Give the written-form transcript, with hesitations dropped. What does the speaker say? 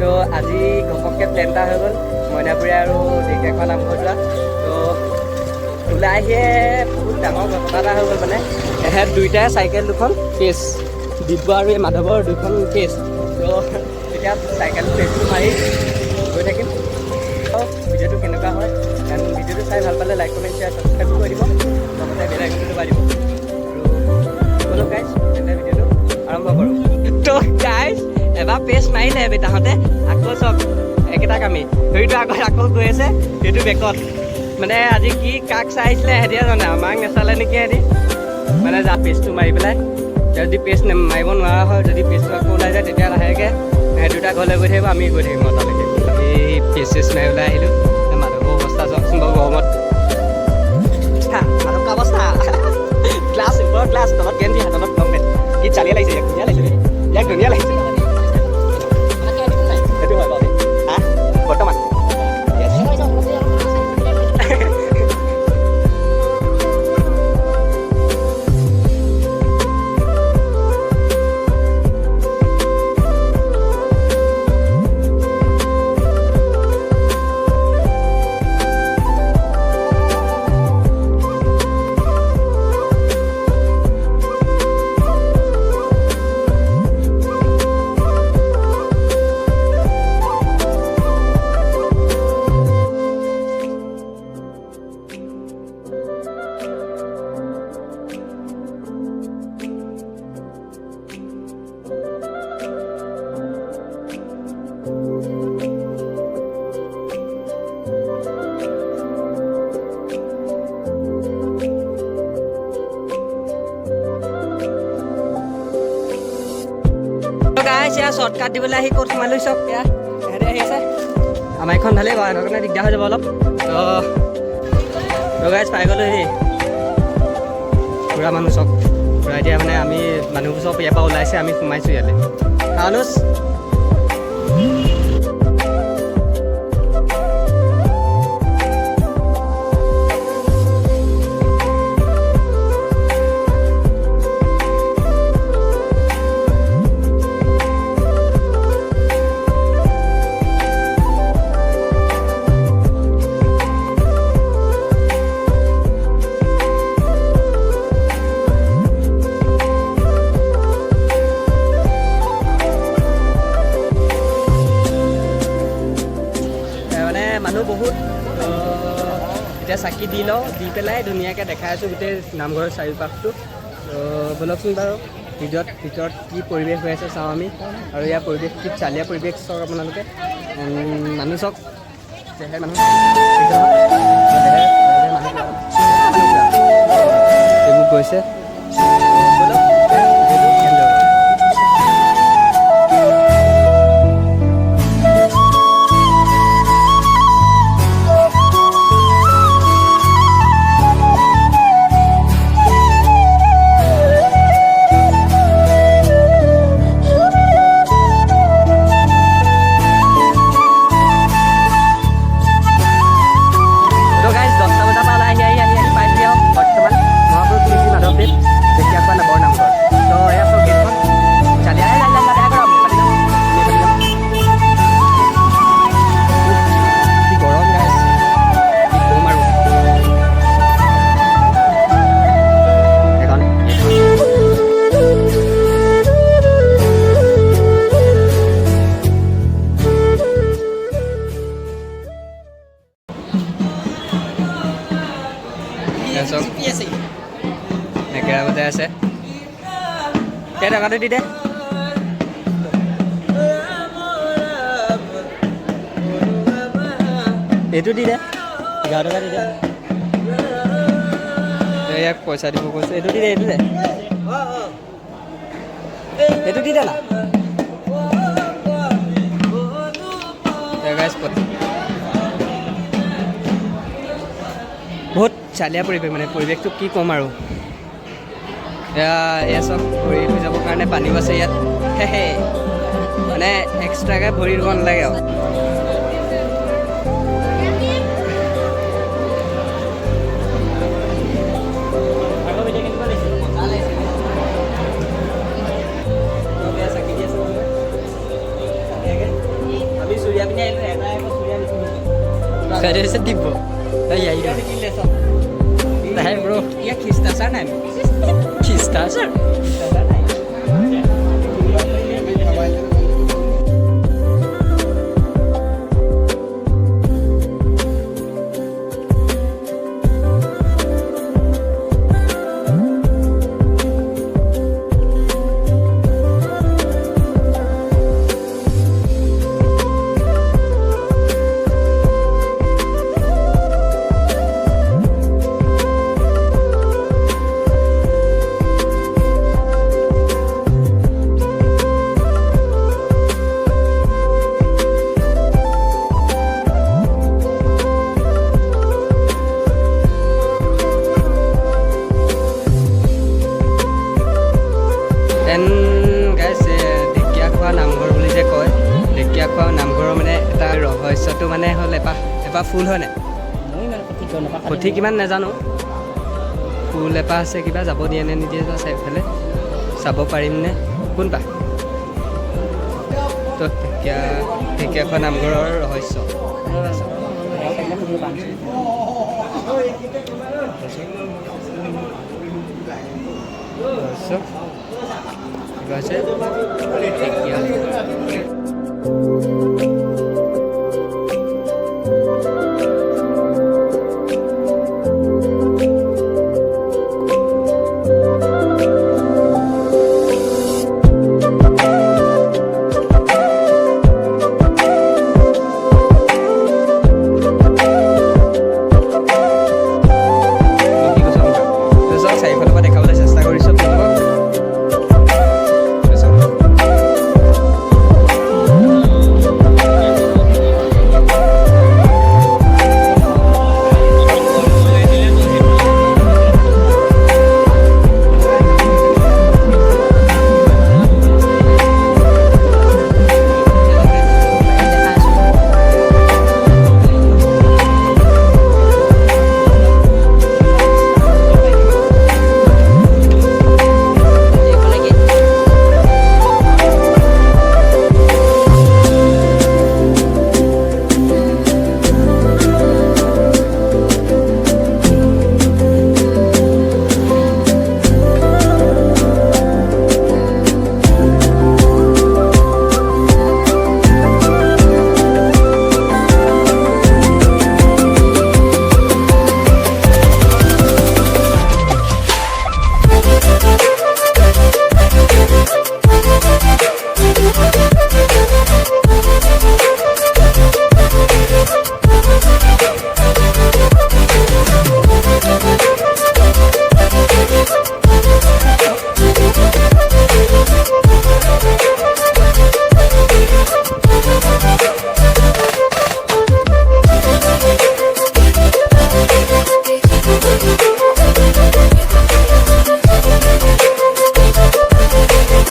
তো আজি ঘপককৈ প্লেন এটা হৈ গ'ল মইনাপুৰীয়া আৰু ঢেকীয়াখোৱা নামঘৰ যোৱা। তো ওলাই আহিয়ে বহুত ডাঙৰ ঘটনা এটা হৈ গ'ল মানে এহেঁত দুইটাই চাইকেল দুখন কেছ দিব্য আৰু এই মাধৱৰ দুখন কেছ। তো এতিয়া চাইকেল পেজটো মাৰি গৈ থাকিম। ভিডিঅ'টো কেনেকুৱা হয় কাৰণ ভিডিঅ'টো চাই ভাল পালে লাইক কমেণ্ট শ্বেয়াৰ ছাবস্ক্ৰাইব কৰি দিব, লগতে বেল আইকনটো দবাই দিব। আৰু ব'লক গাইজ তেন্তে ভিডিঅ'টো আৰম্ভ কৰোঁ। তো গাইজ এবাৰ পেজ মাৰিলে বেটাহঁতে আকৌ চব একেটা কামেই হেৰিটো আকৌ গৈ আছে সেইটো বেকত। মানে আজি কি কাক চাই আহিছিলে সিহঁতিয়ে জানে, আমাক নেচালে নেকি সিহঁতি। মানে যা পেজটো মাৰি পেলাই যদি পেজ মাৰিব নোৱাৰা হয়, যদি পেজটো আকৌ ওলাই যায় তেতিয়া লাহেকৈ দুটা ঘৰলৈ গৈ থাকিব, আমি গৈ থাকিম তালৈকে। এই পেজ চেজ মাৰি ওলাই আহিলোঁ। মাধৱৰ অৱস্থা চাওকচোন বাৰু গৰমত। মাধৱ অৱস্থা গ্লাছ ওপৰত গ্লাছ তলত গেঞ্জি হাতত লং পেণ্ট কি চালিয়ে লাগিছে, ইয়াক ধুনীয়া লাগিছে, ইয়াক ধুনীয়া লাগিছে। সেইটো হয় বাৰু হা বৰ্তমান শ্বৰ্টকাট দিবলৈ আহি ক'ত সোমাই লৈছ এয়া সিহঁতে আহি আছে। আমাৰ এইখন ভালেই বাৰু, সিহঁতৰ কাৰণে দিগদাৰ হৈ যাব অলপ। তো গাইজ পাই গ'লোঁ হেৰি পুৰা মানুহ চব পুৰা। এতিয়া মানে আমি মানুহবোৰ চব ইয়াৰ পৰা ওলাইছে, আমি সোমাইছোঁ ইয়ালৈ। কানুচ মানুহ বহুত। এতিয়া চাকি দি লওঁ, দি পেলাই ধুনীয়াকৈ দেখাই আছোঁ গোটেই নামঘৰৰ চাৰিওপাশটো। ব'লকচোন বাৰু ভিতৰত কি পৰিৱেশ হৈ আছে চাওঁ আমি। আৰু ইয়াৰ পৰিৱেশ কি চালীয়া পৰিৱেশ চাওক আপোনালোকে। মানুহ চাওক মানুহ এইবোৰ গৈছে। নেকেৰা বজাই আছে, টকাটো দি দে। এইটো দি দে, 11 টকা দি দে। ইয়াক পইচা দিব কৈছে, এইটো দি দে, এইটো দে, এইটো দি দে না। বহুত চালীয়া পৰিৱেশ, মানে পৰিৱেশটো কি ক'ম আৰু। এয়া চব ভৰি ধুই যাবৰ কাৰণে পানীও আছে ইয়াত। মানে এক্সট্ৰাকৈ ভৰি ধুব নালাগে আৰু। Parece tipo. Ahí, ahí. Nah, bro. Iya kistasanan. Kistasan. ৰহস্যটো মানে হ'ল এপাহ ফুল হয় নাই সঠিক কিমান নাজানো ফুল এপাহ আছে কিবা যাব দিয়ে নে নিদিয়ে যোৱা চাইফালে চাব পাৰিমনে কোনপা তো ঢেকীয়াখোৱা নামঘৰৰ ৰহস্য কিবা আছে